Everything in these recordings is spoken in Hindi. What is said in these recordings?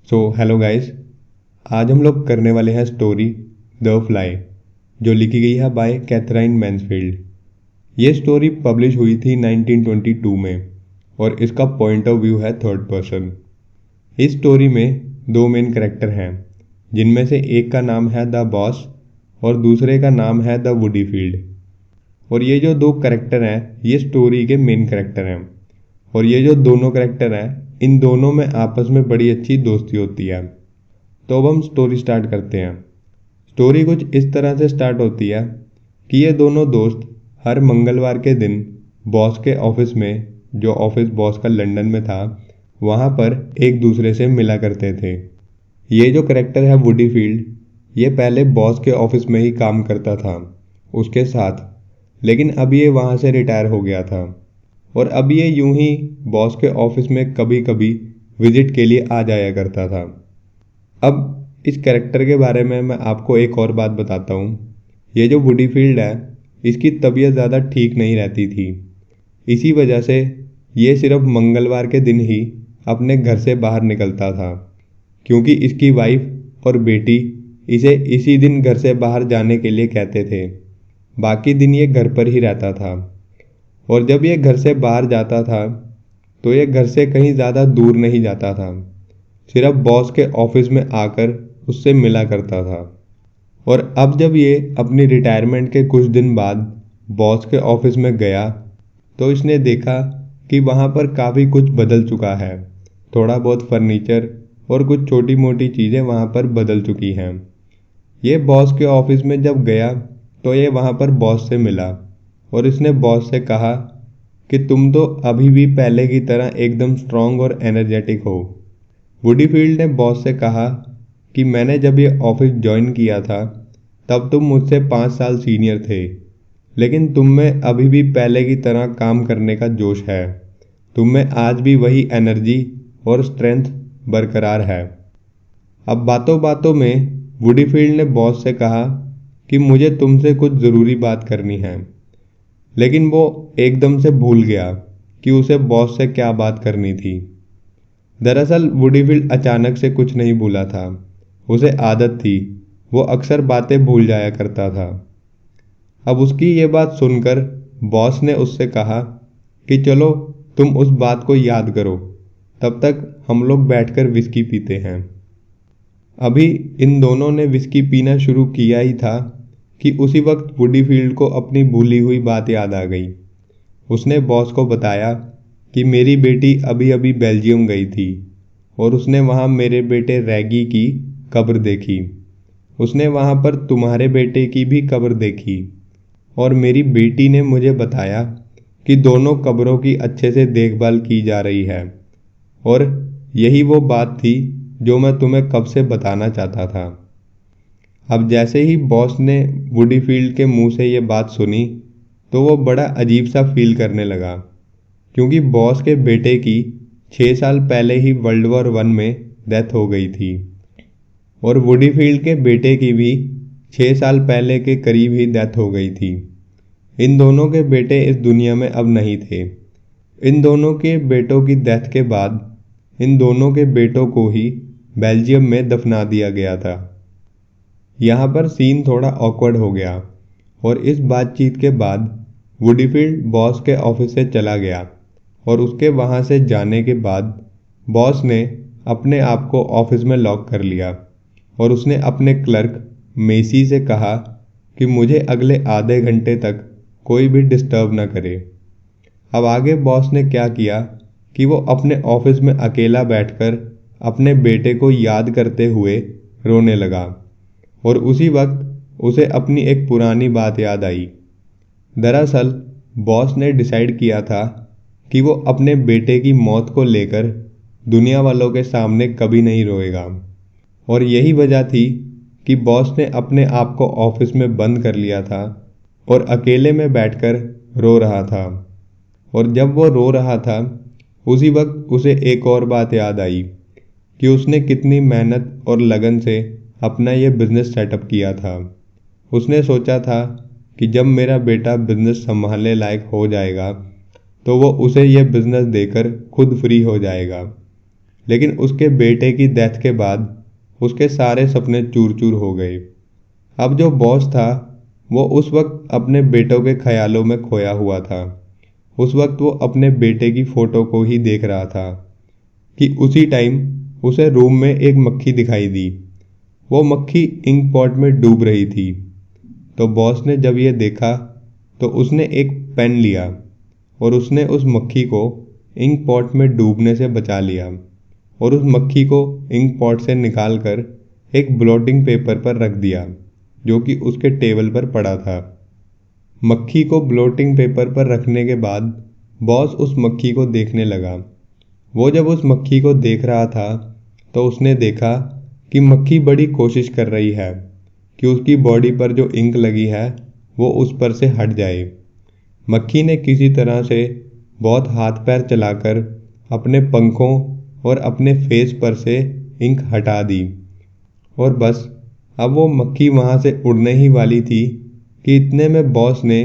Hello guys. आज हम लोग करने वाले हैं स्टोरी द फ्लाई, जो लिखी गई है बाय कैथराइन मैन्सफील्ड। ये स्टोरी पब्लिश हुई थी 1922 में और इसका पॉइंट ऑफ व्यू है थर्ड पर्सन। इस स्टोरी में दो मेन कैरेक्टर हैं, जिनमें से एक का नाम है द बॉस और दूसरे का नाम है द वुडी फील्ड। और ये जो दो कैरेक्टर हैं ये स्टोरी के मेन कैरेक्टर हैं। और ये जो दोनों कैरेक्टर हैं इन दोनों में आपस में बड़ी अच्छी दोस्ती होती है। तो अब हम स्टोरी स्टार्ट करते हैं। स्टोरी कुछ इस तरह से स्टार्ट होती है कि ये दोनों दोस्त हर मंगलवार के दिन बॉस के ऑफिस में, जो ऑफिस बॉस का लंदन में था, वहाँ पर एक दूसरे से मिला करते थे। ये जो करेक्टर है वुडी फील्ड, ये पहले बॉस के ऑफिस में ही काम करता था उसके साथ, लेकिन अब ये वहाँ से रिटायर हो गया था और अब ये यूं ही बॉस के ऑफिस में कभी कभी विजिट के लिए आ जाया करता था। अब इस कैरेक्टर के बारे में मैं आपको एक और बात बताता हूँ। ये जो वुडी फील्ड है इसकी तबीयत ज़्यादा ठीक नहीं रहती थी। इसी वजह से ये सिर्फ मंगलवार के दिन ही अपने घर से बाहर निकलता था, क्योंकि इसकी वाइफ और बेटी इसे इसी दिन घर से बाहर जाने के लिए कहते थे। बाकी दिन ये घर पर ही रहता था। और जब ये घर से बाहर जाता था तो ये घर से कहीं ज़्यादा दूर नहीं जाता था, सिर्फ बॉस के ऑफिस में आकर उससे मिला करता था। और अब जब ये अपनी रिटायरमेंट के कुछ दिन बाद बॉस के ऑफिस में गया तो इसने देखा कि वहाँ पर काफ़ी कुछ बदल चुका है। थोड़ा बहुत फर्नीचर और कुछ छोटी मोटी चीज़ें वहाँ पर बदल चुकी हैं। ये बॉस के ऑफिस में जब गया तो ये वहाँ पर बॉस से मिला और इसने बॉस से कहा कि तुम तो अभी भी पहले की तरह एकदम स्ट्रांग और एनर्जेटिक हो। वुडी फील्ड ने बॉस से कहा कि मैंने जब ये ऑफिस ज्वाइन किया था तब तुम मुझसे 5 साल सीनियर थे, लेकिन तुम में अभी भी पहले की तरह काम करने का जोश है। तुम में आज भी वही एनर्जी और स्ट्रेंथ बरकरार है। अब बातों बातों में वुडी फील्ड ने बॉस से कहा कि मुझे तुमसे कुछ ज़रूरी बात करनी है, लेकिन वो एकदम से भूल गया कि उसे बॉस से क्या बात करनी थी। दरअसल वुडी फील्ड अचानक से कुछ नहीं भूला था, उसे आदत थी, वो अक्सर बातें भूल जाया करता था। अब उसकी ये बात सुनकर बॉस ने उससे कहा कि चलो तुम उस बात को याद करो, तब तक हम लोग बैठकर विस्की पीते हैं। अभी इन दोनों ने विस्की पीना शुरू किया ही था कि उसी वक्त वुडी फील्ड को अपनी भूली हुई बात याद आ गई। उसने बॉस को बताया कि मेरी बेटी अभी अभी बेल्जियम गई थी और उसने वहाँ मेरे बेटे रैगी की कब्र देखी। उसने वहाँ पर तुम्हारे बेटे की भी कब्र देखी और मेरी बेटी ने मुझे बताया कि दोनों कब्रों की अच्छे से देखभाल की जा रही है। और यही वो बात थी जो मैं तुम्हें कब से बताना चाहता था। अब जैसे ही बॉस ने वुडी फील्ड के मुंह से ये बात सुनी तो वो बड़ा अजीब सा फील करने लगा, क्योंकि बॉस के बेटे की 6 साल पहले ही वर्ल्ड वॉर 1 में डेथ हो गई थी और वुडी फील्ड के बेटे की भी 6 साल पहले के करीब ही डेथ हो गई थी। इन दोनों के बेटे इस दुनिया में अब नहीं थे। इन दोनों के बेटों की डेथ के बाद इन दोनों के बेटों को ही बेल्जियम में दफना दिया गया था। यहाँ पर सीन थोड़ा ऑकवर्ड हो गया और इस बातचीत के बाद वुडी फील्ड बॉस के ऑफिस से चला गया और उसके वहाँ से जाने के बाद बॉस ने अपने आप को ऑफिस में लॉक कर लिया और उसने अपने क्लर्क मेसी से कहा कि मुझे अगले आधे घंटे तक कोई भी डिस्टर्ब ना करे। अब आगे बॉस ने क्या किया कि वो अपने ऑफिस में अकेला बैठकर अपने बेटे को याद करते हुए रोने लगा और उसी वक्त उसे अपनी एक पुरानी बात याद आई। दरअसल बॉस ने डिसाइड किया था कि वो अपने बेटे की मौत को लेकर दुनिया वालों के सामने कभी नहीं रोएगा, और यही वजह थी कि बॉस ने अपने आप को ऑफिस में बंद कर लिया था और अकेले में बैठकर रो रहा था। और जब वो रो रहा था उसी वक्त उसे एक और बात याद आई कि उसने कितनी मेहनत और लगन से अपना ये बिजनेस सेटअप किया था। उसने सोचा था कि जब मेरा बेटा बिजनेस संभालने लायक हो जाएगा तो वो उसे यह बिजनेस देकर खुद फ्री हो जाएगा। लेकिन उसके बेटे की डेथ के बाद उसके सारे सपने चूर चूर हो गए। अब जो बॉस था वो उस वक्त अपने बेटों के ख्यालों में खोया हुआ था। उस वक्त वो अपने बेटे की फ़ोटो को ही देख रहा था कि उसी टाइम उसे रूम में एक मक्खी दिखाई दी। वो मक्खी इंक पॉट में डूब रही थी। तो बॉस ने जब ये देखा तो उसने एक पेन लिया और उसने उस मक्खी को इंक पॉट में डूबने से बचा लिया और उस मक्खी को इंक पॉट से निकाल कर एक ब्लॉटिंग पेपर पर रख दिया जो कि उसके टेबल पर पड़ा था। मक्खी को ब्लॉटिंग पेपर पर रखने के बाद बॉस उस मक्खी को देखने लगा। वो जब उस मक्खी को देख रहा था तो उसने देखा कि मक्खी बड़ी कोशिश कर रही है कि उसकी बॉडी पर जो इंक लगी है वो उस पर से हट जाए। मक्खी ने किसी तरह से बहुत हाथ पैर चलाकर अपने पंखों और अपने फेस पर से इंक हटा दी और बस अब वो मक्खी वहाँ से उड़ने ही वाली थी कि इतने में बॉस ने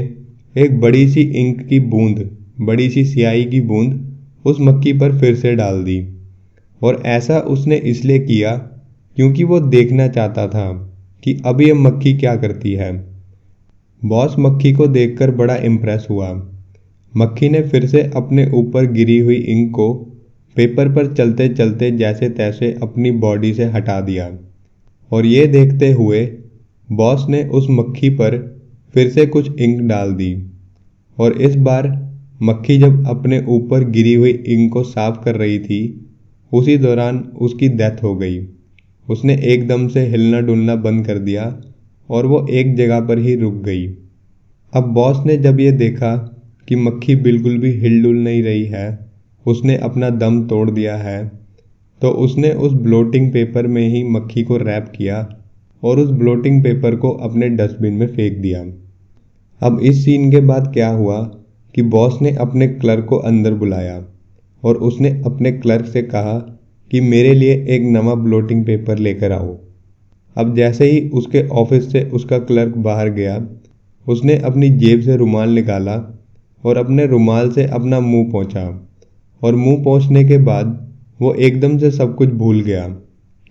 एक बड़ी सी इंक की बूंद, बड़ी सी स्याही की बूंद उस मक्खी पर फिर से डाल दी। और ऐसा उसने इसलिए किया क्योंकि वो देखना चाहता था कि अब ये मक्खी क्या करती है। बॉस मक्खी को देखकर बड़ा इम्प्रेस हुआ। मक्खी ने फिर से अपने ऊपर गिरी हुई इंक को पेपर पर चलते चलते जैसे तैसे अपनी बॉडी से हटा दिया और ये देखते हुए बॉस ने उस मक्खी पर फिर से कुछ इंक डाल दी और इस बार मक्खी जब अपने ऊपर गिरी हुई इंक को साफ कर रही थी उसी दौरान उसकी डेथ हो गई। उसने एकदम से हिलना डुलना बंद कर दिया और वो एक जगह पर ही रुक गई। अब बॉस ने जब ये देखा कि मक्खी बिल्कुल भी हिल डुल नहीं रही है, उसने अपना दम तोड़ दिया है, तो उसने उस ब्लोटिंग पेपर में ही मक्खी को रैप किया और उस ब्लोटिंग पेपर को अपने डस्टबिन में फेंक दिया। अब इस सीन के बाद क्या हुआ कि बॉस ने अपने क्लर्क को अंदर बुलाया और उसने अपने क्लर्क से कहा कि मेरे लिए एक नवा ब्लोटिंग पेपर लेकर आओ। अब जैसे ही उसके ऑफिस से उसका क्लर्क बाहर गया, उसने अपनी जेब से रुमाल निकाला और अपने रुमाल से अपना मुंह पोंछा और मुंह पोंछने के बाद वो एकदम से सब कुछ भूल गया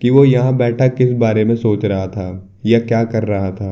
कि वो यहाँ बैठा किस बारे में सोच रहा था या क्या कर रहा था।